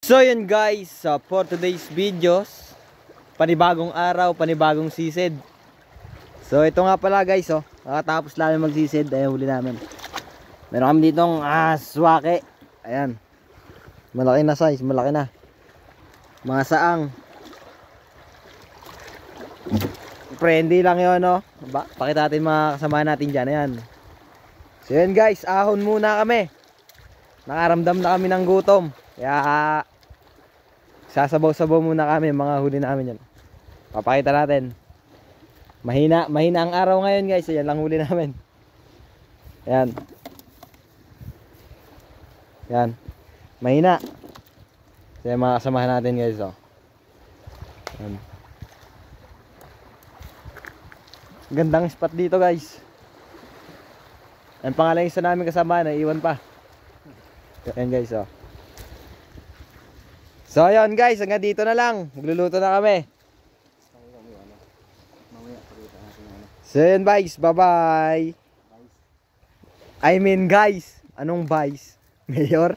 So yun guys, for today's videos, panibagong araw, panibagong sisid. So ito nga pala guys, nakatapos lang magsisid. Ayan, huli namin. Meron kami ditong swake. Ayan, malaki na size, malaki na. Mga saang. Friendly lang yun, no? Pakita natin mga kasama natin dyan. Ayan. So yun guys, ahon muna kami. Nakaramdam na kami ng gutom. Kaya sasabaw-sabaw muna kami, mga huli namin yan. Papakita natin. Mahina ang araw ngayon guys. Ayan lang huli namin. Ayan. Ayan. Mahina. So yan mga kasamahan natin guys. Ayan. Gandang spot dito guys. Ang pangalan isa namin kasama na iwan pa. Ayan guys. So ayun guys, hanggang dito na lang. Magluluto na kami. So yun guys, bye bye. I mean guys, anong vice? Mayor?